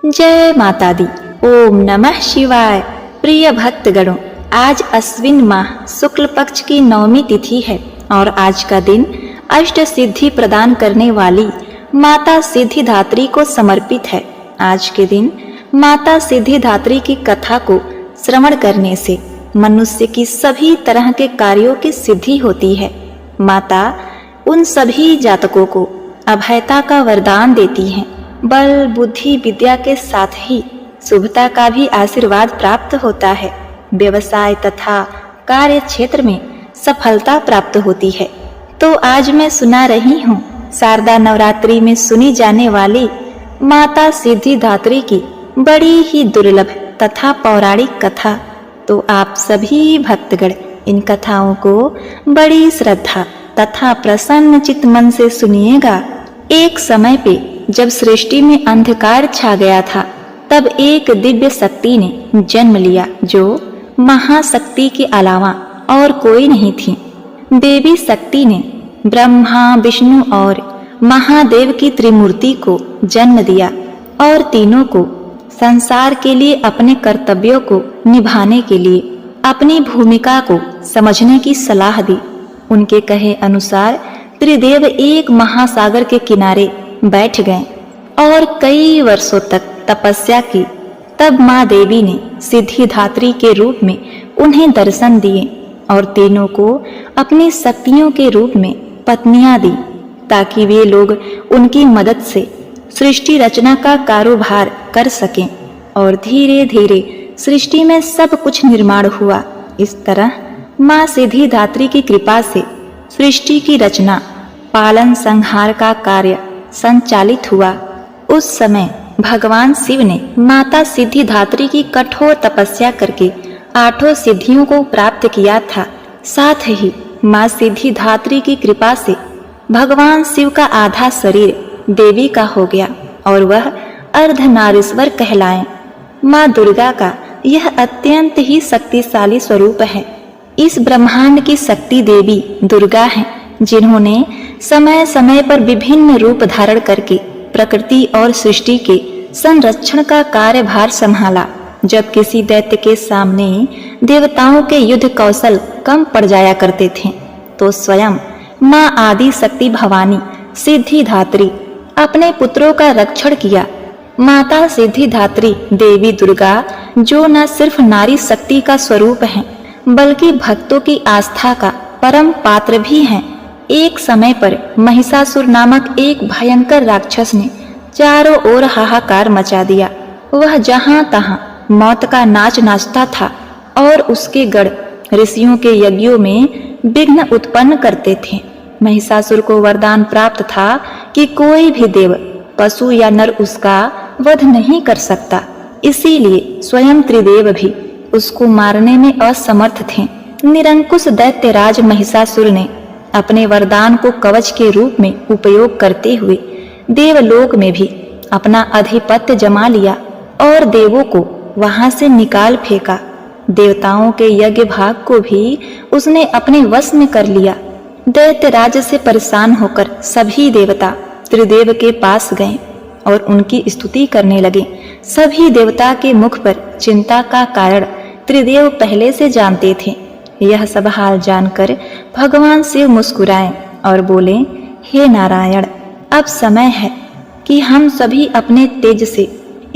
जय माता दी। ओम नमः शिवाय। प्रिय भक्तगणों, आज अश्विन माह शुक्ल पक्ष की 9वीं तिथि है और आज का दिन अष्ट सिद्धि प्रदान करने वाली माता सिद्धिदात्री को समर्पित है। आज के दिन माता सिद्धिदात्री की कथा को श्रवण करने से मनुष्य की सभी तरह के कार्यों की सिद्धि होती है। माता उन सभी जातकों को अभयता का वरदान देती हैं। बल, बुद्धि, विद्या के साथ ही शुभता का भी आशीर्वाद प्राप्त होता है। व्यवसाय तथा कार्य क्षेत्र में सफलता प्राप्त होती है। तो आज मैं सुना रही हूँ शारदा नवरात्रि में सुनी जाने वाली माता सिद्धिदात्री की बड़ी ही दुर्लभ तथा पौराणिक कथा। तो आप सभी भक्तगण इन कथाओं को बड़ी श्रद्धा तथा प्रसन्न चित्त मन से सुनिएगा। एक समय पे जब सृष्टि में अंधकार छा गया था, तब एक दिव्य शक्ति ने जन्म लिया जो महाशक्ति के अलावा और कोई नहीं थी। देवी शक्ति ने ब्रह्मा, विष्णु और महादेव की त्रिमूर्ति को जन्म दिया और तीनों को संसार के लिए अपने कर्तव्यों को निभाने के लिए अपनी भूमिका को समझने की सलाह दी। उनके कहे अनुसार त्रिदेव एक महासागर के किनारे बैठ गए और कई वर्षों तक तपस्या की। तब माँ देवी ने सिद्धिदात्री के रूप में उन्हें दर्शन दिए और तीनों को अपनी शक्तियों के रूप में पत्नियां दी, ताकि वे लोग उनकी मदद से सृष्टि रचना का कारोबार कर सकें। और धीरे धीरे सृष्टि में सब कुछ निर्माण हुआ। इस तरह माँ सिद्धिदात्री की कृपा से सृष्टि की रचना, पालन, संहार का कार्य संचालित हुआ। उस समय भगवान शिव ने माता सिद्धिदात्री की कठोर तपस्या करके 8 सिद्धियों को प्राप्त किया था। साथ ही माँ सिद्धिदात्री की कृपा से भगवान शिव का आधा शरीर देवी का हो गया और वह अर्धनारीश्वर कहलाए। माँ दुर्गा का यह अत्यंत ही शक्तिशाली स्वरूप है। इस ब्रह्मांड की शक्ति देवी दुर्गा है, जिन्होंने समय समय पर विभिन्न रूप धारण करके प्रकृति और सृष्टि के संरक्षण का कार्यभार संभाला। जब किसी दैत्य के सामने देवताओं के युद्ध कौशल कम पड़ जाया करते थे, तो स्वयं माँ आदि शक्ति भवानी सिद्धिदात्री अपने पुत्रों का रक्षण किया। माता सिद्धिदात्री देवी दुर्गा जो न सिर्फ नारी शक्ति का स्वरूप है, बल्कि भक्तों की आस्था का परम पात्र भी हैं। एक समय पर महिषासुर नामक एक भयंकर राक्षस ने चारों ओर हाहाकार मचा दिया। वह जहां तहां मौत का नाच नाचता था और उसके गढ़ ऋषियों के यज्ञों में विघ्न उत्पन्न करते थे। महिषासुर को वरदान प्राप्त था कि कोई भी देव, पशु या नर उसका वध नहीं कर सकता। इसीलिए स्वयं त्रिदेव भी उसको मारने में असमर्थ थे। निरंकुश दैत्यराज महिषासुर ने अपने वरदान को कवच के रूप में उपयोग करते हुए देवलोक में भी अपना अधिपत्य जमा लिया और देवों को वहां से निकाल फेंका। देवताओं के यज्ञ भाग को भी उसने अपने वश में कर लिया। दैत्यराज से परेशान होकर सभी देवता त्रिदेव के पास गए और उनकी स्तुति करने लगे। सभी देवता के मुख पर चिंता का कारण त्रिदेव पहले से जानते थे। यह सब हाल जानकर भगवान शिव मुस्कुराए और बोले, हे नारायण, अब समय है कि हम सभी अपने तेज से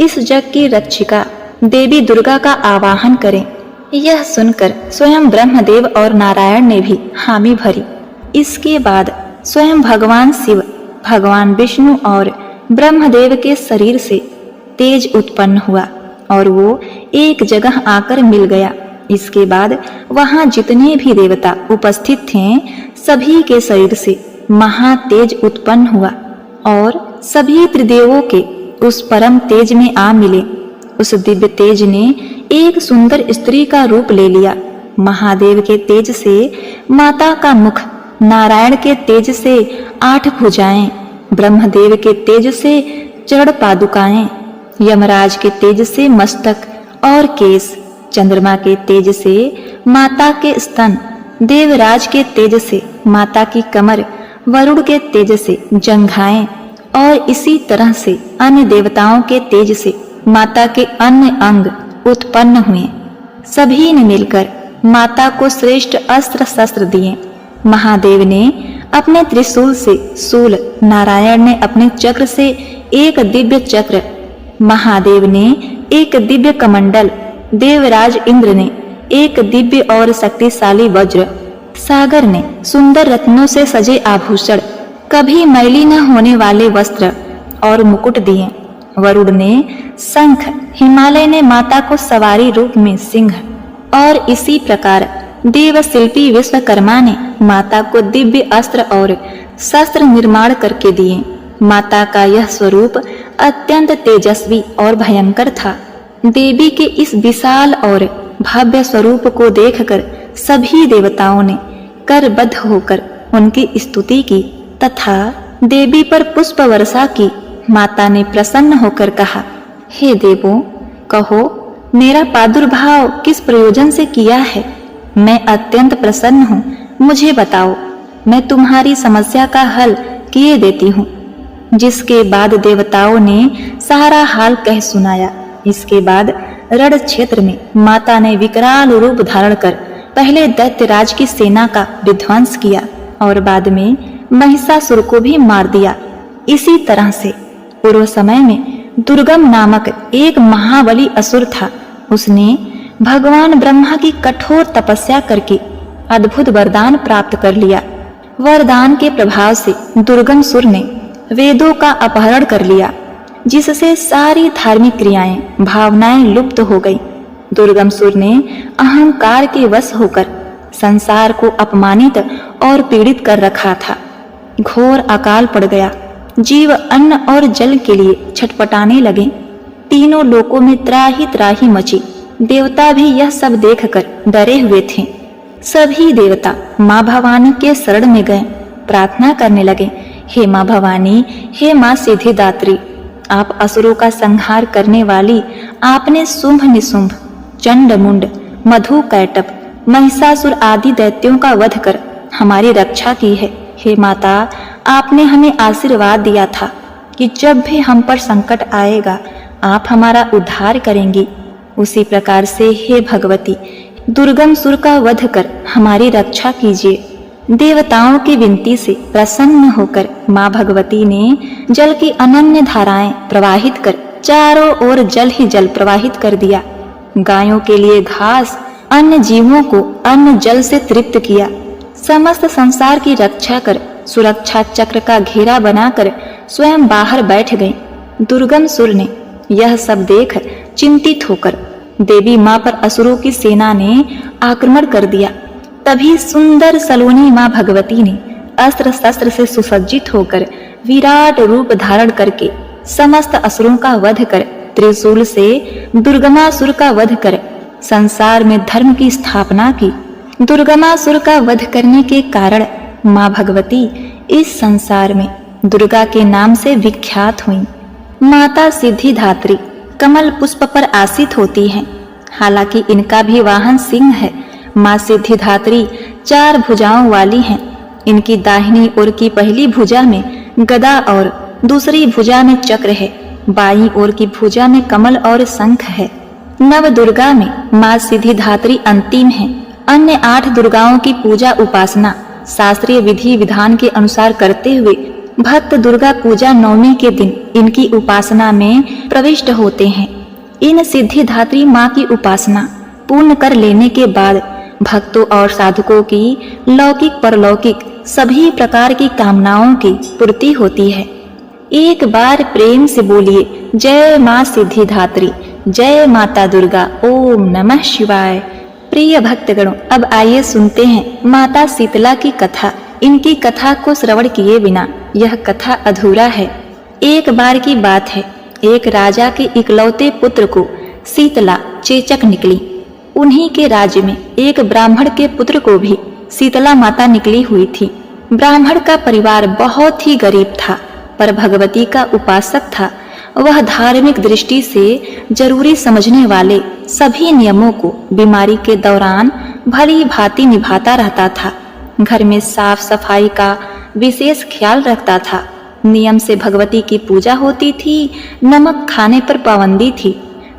इस जग की रक्षिका देवी दुर्गा का आवाहन करें। यह सुनकर स्वयं ब्रह्मदेव और नारायण ने भी हामी भरी। इसके बाद स्वयं भगवान शिव, भगवान विष्णु और ब्रह्मदेव के शरीर से तेज उत्पन्न हुआ और वो एक जगह आकर मिल गया। इसके बाद वहां जितने भी देवता उपस्थित थे, सभी के शरीर से महातेज उत्पन्न हुआ और सभी त्रिदेवों के उस परम तेज में आ मिले। उस दिव्य तेज ने एक सुंदर स्त्री का रूप ले लिया। महादेव के तेज से माता का मुख, नारायण के तेज से 8 भुजाएं, ब्रह्मदेव के तेज से चरण पादुकाएं, यमराज के तेज से मस्तक और केस, चंद्रमा के तेज से माता के स्तन, देवराज के तेज से माता की कमर, वरुण के तेज से जंघाएं और इसी तरह से अन्य देवताओं के तेज से माता के अन्य अंग उत्पन्न हुए। सभी ने मिलकर माता को श्रेष्ठ अस्त्र शस्त्र दिए। महादेव ने अपने त्रिशूल से शूल, नारायण ने अपने चक्र से एक दिव्य चक्र, महादेव ने एक दिव्य कमंडल, देवराज इंद्र ने एक दिव्य और शक्तिशाली वज्र, सागर ने सुंदर रत्नों से सजे आभूषण, कभी मैली न होने वाले वस्त्र और मुकुट दिए। वरुण ने शंख, हिमालय ने माता को सवारी रूप में सिंह, और इसी प्रकार देव शिल्पी विश्वकर्मा ने माता को दिव्य अस्त्र और शस्त्र निर्माण करके दिए। माता का यह स्वरूप अत्यंत तेजस्वी और भयंकर था। देवी के इस विशाल और भव्य स्वरूप को देखकर सभी देवताओं ने करबद्ध होकर उनकी स्तुति की तथा देवी पर पुष्प वर्षा की। माता ने प्रसन्न होकर कहा, हे देवों, कहो मेरा प्रादुर्भाव किस प्रयोजन से किया है? मैं अत्यंत प्रसन्न हूँ, मुझे बताओ, मैं तुम्हारी समस्या का हल किए देती हूँ। जिसके बाद देवताओं ने सारा हाल कह सुनाया। इसके बाद रण क्षेत्र में माता ने विकराल रूप धारण कर पहले दैत्यराज की सेना का विध्वंस किया और बाद में महिषासुर को भी मार दिया। इसी तरह से पूर्व समय में दुर्गम नामक एक महाबली असुर था। उसने भगवान ब्रह्मा की कठोर तपस्या करके अद्भुत वरदान प्राप्त कर लिया। वरदान के प्रभाव से दुर्गम सुर ने वेदों का अपहरण कर लिया, जिससे सारी धार्मिक क्रियाएं, भावनाएं लुप्त हो गई। दुर्गम सुर ने अहंकार के वश होकर संसार को अपमानित और पीड़ित कर रखा था। घोर अकाल पड़ गया। जीव अन्न और जल के लिए छटपटाने लगे। तीनों लोकों में त्राही त्राही मची। देवता भी यह सब देखकर डरे हुए थे। सभी देवता माँ भवानी के शरण में गए, प्रार्थना करने लगे, हे माँ भवानी, हे माँ सिद्धिदात्री, आप असुरों का संहार करने वाली, आपने शुंभ निशुंभ, चंड मुंड, मधु कैटप, महिषासुर आदि दैत्यों का वध कर हमारी रक्षा की है। हे माता, आपने हमें आशीर्वाद दिया था कि जब भी हम पर संकट आएगा आप हमारा उद्धार करेंगी। उसी प्रकार से हे भगवती, दुर्गम सुर का वध कर हमारी रक्षा कीजिए। देवताओं की विनती से प्रसन्न होकर माँ भगवती ने जल की अनन्य धाराएं प्रवाहित कर चारों ओर जल ही जल प्रवाहित कर दिया। गायों के लिए घास, अन्य जीवों को अन्न जल से तृप्त किया। समस्त संसार की रक्षा कर सुरक्षा चक्र का घेरा बनाकर स्वयं बाहर बैठ गई। दुर्गम सुर ने यह सब देख चिंतित होकर देवी माँ पर असुरों की सेना ने आक्रमण कर दिया। तभी सुंदर सलोनी माँ भगवती ने अस्त्र शस्त्र से सुसज्जित होकर विराट रूप धारण करके समस्त असुरों का वध कर त्रिशूल से दुर्गमासुर का वध कर संसार में धर्म की स्थापना की। दुर्गमासुर का वध करने के कारण माँ भगवती इस संसार में दुर्गा के नाम से विख्यात हुई। माता सिद्धिदात्री कमल पुष्प पर आसीत होती हैं। हालांकि इनका भी वाहन सिंह है। माँ सिद्धिदात्री 4 भुजाओं वाली हैं। इनकी दाहिनी ओर की पहली भुजा में गदा और दूसरी भुजा में चक्र है। बाईं ओर की भुजा में कमल और शंख है। नव दुर्गा में माँ सिद्धिदात्री अंतिम है। अन्य 8 दुर्गाओं की पूजा उपासना शास्त्रीय विधि विधान के अनुसार करते हुए भक्त दुर्गा पूजा नवमी के दिन इनकी उपासना में प्रविष्ट होते हैं। इन सिद्धिदात्री माँ की उपासना पूर्ण कर लेने के बाद भक्तों और साधकों की लौकिक परलौकिक सभी प्रकार की कामनाओं की पूर्ति होती है। एक बार प्रेम से बोलिए, जय माँ सिद्धिदात्री, जय माता दुर्गा, ओम नमः शिवाय। प्रिय भक्तगणों, अब आइए सुनते हैं माता शीतला की कथा। इनकी कथा को श्रवण किए बिना यह कथा अधूरा है। एक बार की बात है, एक राजा के इकलौते पुत्र को शीतला चेचक निकली। उन्हीं के राज्य में एक ब्राह्मण के पुत्र को भी शीतला माता निकली हुई थी। ब्राह्मण का परिवार बहुत ही गरीब था, पर भगवती का उपासक था। वह धार्मिक दृष्टि से जरूरी समझने वाले सभी नियमों को बीमारी के दौरान भली भांति निभाता रहता था। घर में साफ सफाई का विशेष ख्याल रखता था। नियम से भगवती की पूजा होती थी। नमक खाने पर पाबंदी थी।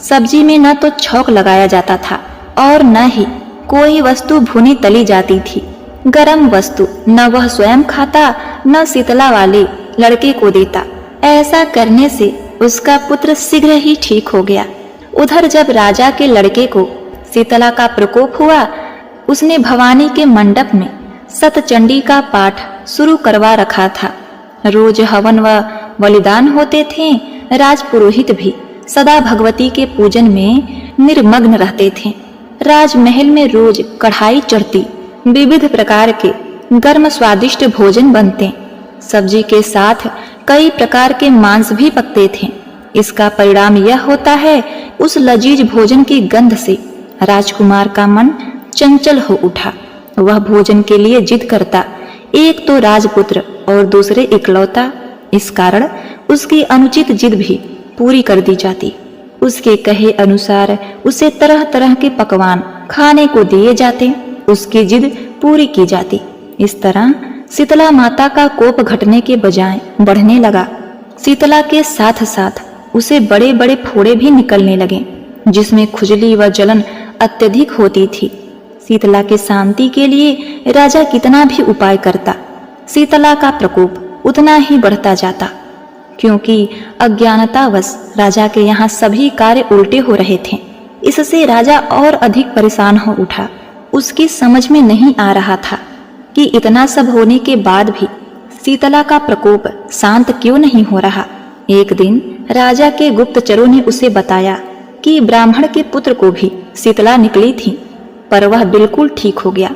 सब्जी में न तो छौंक लगाया जाता था और न ही कोई वस्तु भुनी तली जाती थी। गरम वस्तु न वह स्वयं खाता न शीतला वाले लड़के को देता। ऐसा करने से उसका पुत्र शीघ्र ही ठीक हो गया। उधर जब राजा के लड़के को शीतला का प्रकोप हुआ, उसने भवानी के मंडप में सतचंडी का पाठ शुरू करवा रखा था। रोज हवन व बलिदान होते थे। राजपुरोहित भी सदा भगवती के पूजन में निर्मग्न रहते थे। राजमहल में रोज कढ़ाई चढ़ती, विविध प्रकार के गर्म स्वादिष्ट भोजन बनते। सब्जी के साथ कई प्रकार के मांस भी पकते थे। इसका परिणाम यह होता है, उस लजीज भोजन की गंध से राजकुमार का मन चंचल हो उठा। वह भोजन के लिए जिद करता, एक तो राजपुत्र और दूसरे इकलौता। इस कारण उसकी अनुचित जिद भी पूरी कर दी जाती। उसके कहे अनुसार उसे तरह तरह के पकवान खाने को दिए जाते, उसकी जिद पूरी की जाती। इस तरह शीतला माता का कोप घटने के बजाय बढ़ने लगा। शीतला के साथ साथ उसे बड़े बड़े फोड़े भी निकलने लगे, जिसमें खुजली व जलन अत्यधिक होती थी। शीतला के शांति के लिए राजा कितना भी उपाय करता, शीतला का प्रकोप उतना ही बढ़ता जाता, क्योंकि अज्ञानतावश राजा के यहाँ सभी कार्य उल्टे हो रहे थे। इससे राजा और अधिक परेशान हो उठा। उसकी समझ में नहीं आ रहा था कि इतना सब होने के बाद भी शीतला का प्रकोप शांत क्यों नहीं हो रहा। एक दिन राजा के गुप्तचरों ने उसे बताया कि ब्राह्मण के पुत्र को भी शीतला निकली थी, पर वह बिल्कुल ठीक हो गया।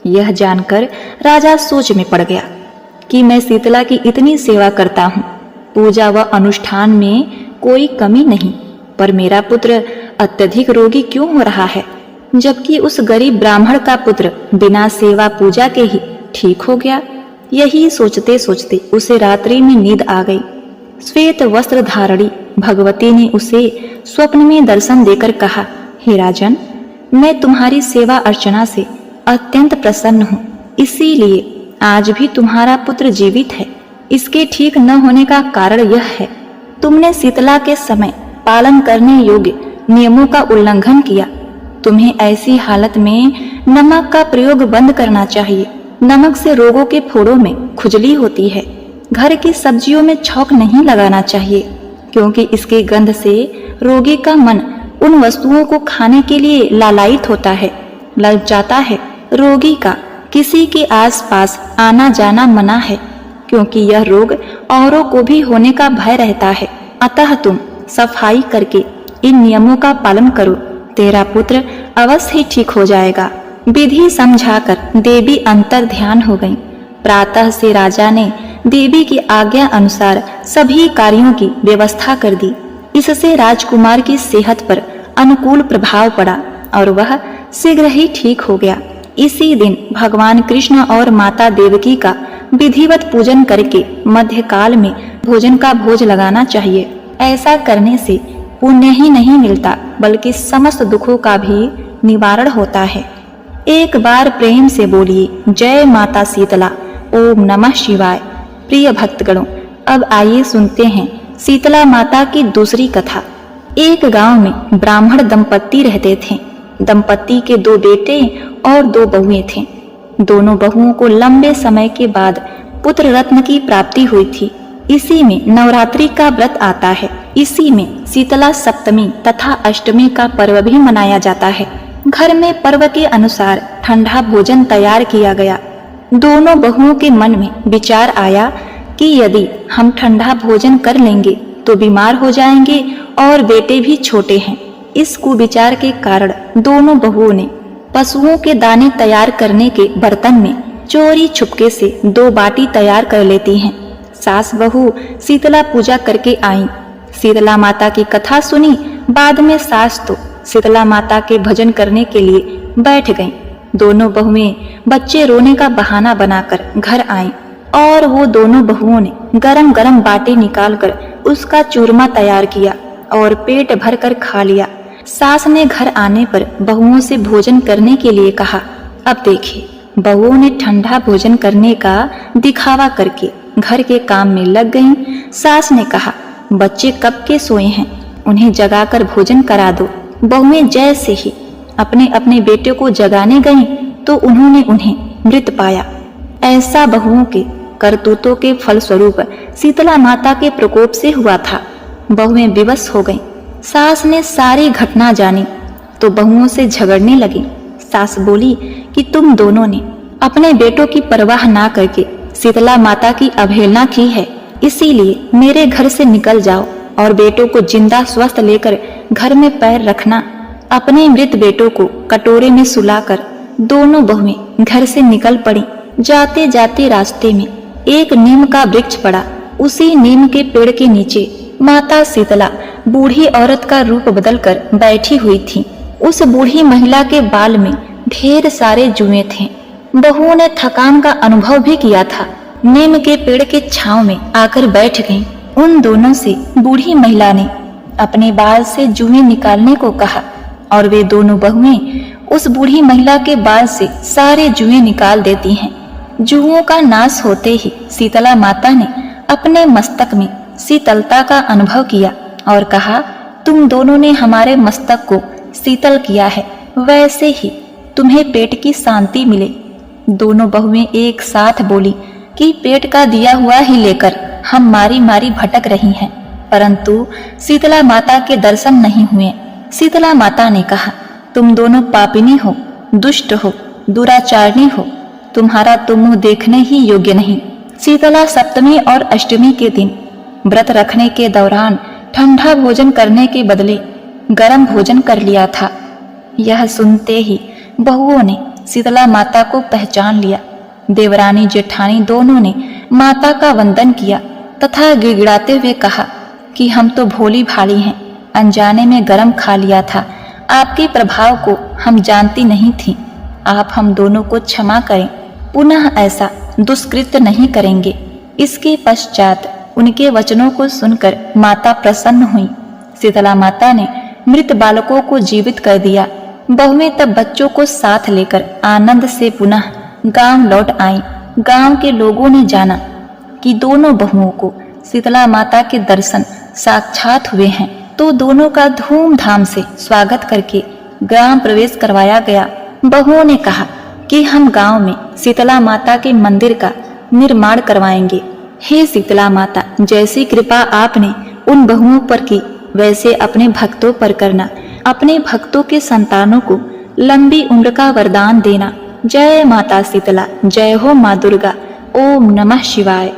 यह जानकर राजा सोच में पड़ गया कि मैं शीतला की इतनी सेवा करता हूँ, पूजा व अनुष्ठान में कोई कमी नहीं, पर मेरा पुत्र अत्यधिक रोगी क्यों हो रहा है, जबकि उस गरीब ब्राह्मण का पुत्र बिना सेवा पूजा के ही ठीक हो गया। यही सोचते सोचते उसे रात्रि में नींद आ गई। श्वेत वस्त्र धारणी भगवती ने उसे स्वप्न में दर्शन देकर कहा, हे राजन, मैं तुम्हारी सेवा अर्चना से अत्यंत प्रसन्न हूँ, इसीलिए आज भी तुम्हारा पुत्र जीवित है। इसके ठीक न होने का कारण यह है, तुमने शीतला के समय पालन करने योग्य नियमों का उल्लंघन किया। तुम्हें ऐसी हालत में नमक का प्रयोग बंद करना चाहिए। नमक से रोगों के फोड़ों में खुजली होती है। घर की सब्जियों में छौंक नहीं लगाना चाहिए, क्योंकि इसके गंध से रोगी का मन उन वस्तुओं को खाने के लिए लालायित होता है, ललचाता है। रोगी का किसी के आसपास आना जाना मना है, क्योंकि यह रोग औरों को भी होने का भय रहता है। अतः तुम सफाई करके इन नियमों का पालन करो, तेरा पुत्र अवश्य ही ठीक हो जाएगा। विधि समझाकर देवी अंतर ध्यान हो गईं। प्रातः से राजा ने देवी की आज्ञा अनुसार सभी कार्यों की व्यवस्था कर दी। इससे राजकुमार की सेहत पर अनुकूल प्रभाव पड़ा और वह शीघ्र ही ठीक हो गया। इसी दिन भगवान कृष्ण और माता देवकी का विधिवत पूजन करके मध्यकाल में भोजन का भोज लगाना चाहिए। ऐसा करने से पुण्य ही नहीं मिलता, बल्कि समस्त दुखों का भी निवारण होता है। एक बार प्रेम से बोलिए, जय माता शीतला, ओम नमः शिवाय। प्रिय भक्तगणों, अब आइए सुनते हैं शीतला माता की दूसरी कथा। एक गांव में ब्राह्मण दंपत्ति रहते थे। दंपत्ति के 2 बेटे और 2 बहुएं थीं। दोनों बहुओं को लंबे समय के बाद पुत्र रत्न की प्राप्ति हुई थी। इसी में नवरात्रि का व्रत आता है। इसी में शीतला सप्तमी तथा अष्टमी का पर्व भी मनाया जाता है। घर में पर्व के अनुसार ठंडा भोजन तैयार किया गया। दोनों बहुओं के मन में विचार आया कि यदि हम ठंडा भोजन कर लेंगे तो बीमार हो जाएंगे और बेटे भी छोटे हैं। इस कुविचार के कारण दोनों बहुओं ने पशुओं के दाने तैयार करने के बर्तन में चोरी छुपके से 2 बाटी तैयार कर लेती हैं। सास बहू शीतला पूजा करके आईं। शीतला माता की कथा सुनी। बाद में सास तो शीतला माता के भजन करने के लिए बैठ गईं। दोनों बहुएं बच्चे रोने का बहाना बनाकर घर आईं और वो दोनों बहुओं ने गरम गरम बाटी निकालकर उसका चूरमा तैयार किया और पेट भर कर खा लिया। सास ने घर आने पर बहुओं से भोजन करने के लिए कहा। अब देखिए, बहुओं ने ठंडा भोजन करने का दिखावा करके घर के काम में लग गईं। सास ने कहा, बच्चे कब के सोए हैं, उन्हें जगाकर भोजन करा दो। बहुएं जैसे ही अपने अपने बेटे को जगाने गईं तो उन्होंने उन्हें मृत पाया। ऐसा बहुओं के करतूतों के फलस्वरूप शीतला माता के प्रकोप से हुआ था। बहुएं विवश हो गईं। सास ने सारी घटना जानी तो बहुओं से झगड़ने लगी। सास बोली कि तुम दोनों ने अपने बेटों की परवाह ना करके शीतला माता की अवहेलना की है, इसीलिए मेरे घर से निकल जाओ और बेटों को जिंदा स्वस्थ लेकर घर में पैर रखना। अपने मृत बेटों को कटोरे में सुलाकर दोनों बहुएं घर से निकल पड़ी। जाते जाते रास्ते में एक नीम का वृक्ष पड़ा। उसी नीम के पेड़ के नीचे माता शीतला बूढ़ी औरत का रूप बदलकर बैठी हुई थी। उस बूढ़ी महिला के बाल में ढेर सारे जुएं थे। बहुओं ने थकान का अनुभव भी किया था। नीम के पेड़ के छांव में आकर बैठ गईं। उन दोनों से बूढ़ी महिला ने अपने बाल से जुएं निकालने को कहा और वे दोनों बहुएं उस बूढ़ी महिला के बाल से सारे जुएं निकाल देती हैं। जुओं का नाश होते ही शीतला माता ने अपने मस्तक में शीतलता का अनुभव किया और कहा, तुम दोनों ने हमारे मस्तक को शीतल किया है, वैसे ही तुम्हें पेट की शांति मिले। दोनों बहुएं एक साथ बोली कि पेट का दिया हुआ ही लेकर हम मारी मारी भटक रही हैं, परंतु शीतला माता के दर्शन नहीं हुए। शीतला माता ने कहा, तुम दोनों पापिनी हो, दुष्ट हो, दुराचारणी हो, तुम्हारा तो मुंह देखने ही योग्य नहीं। शीतला सप्तमी और अष्टमी के दिन व्रत रखने के दौरान ठंडा भोजन करने के बदले गर्म भोजन कर लिया था। यह सुनते ही बहुओं ने शीतला माता को पहचान लिया। देवरानी जेठानी दोनों ने माता का वंदन किया तथा गिड़गिड़ाते हुए कहा कि हम तो भोली भाली हैं, अनजाने में गर्म खा लिया था, आपके प्रभाव को हम जानती नहीं थी। आप हम दोनों को क्षमा करें, पुनः ऐसा दुष्कृत्य नहीं करेंगे। इसके पश्चात उनके वचनों को सुनकर माता प्रसन्न हुई। शीतला माता ने मृत बालकों को जीवित कर दिया। बहुएं तब बच्चों को साथ लेकर आनंद से पुनः गांव लौट आईं। गांव के लोगों ने जाना कि दोनों बहुओं को शीतला माता के दर्शन साक्षात हुए हैं, तो दोनों का धूमधाम से स्वागत करके ग्राम प्रवेश करवाया गया। बहुओं ने कहा कि हम गांव में शीतला माता के मंदिर का निर्माण करवाएंगे। हे शीतला माता, जैसी कृपा आपने उन बहुओं पर की, वैसे अपने भक्तों पर करना। अपने भक्तों के संतानों को लंबी उम्र का वरदान देना। जय माता शीतला, जय हो माँ दुर्गा। ओम नमः शिवाय।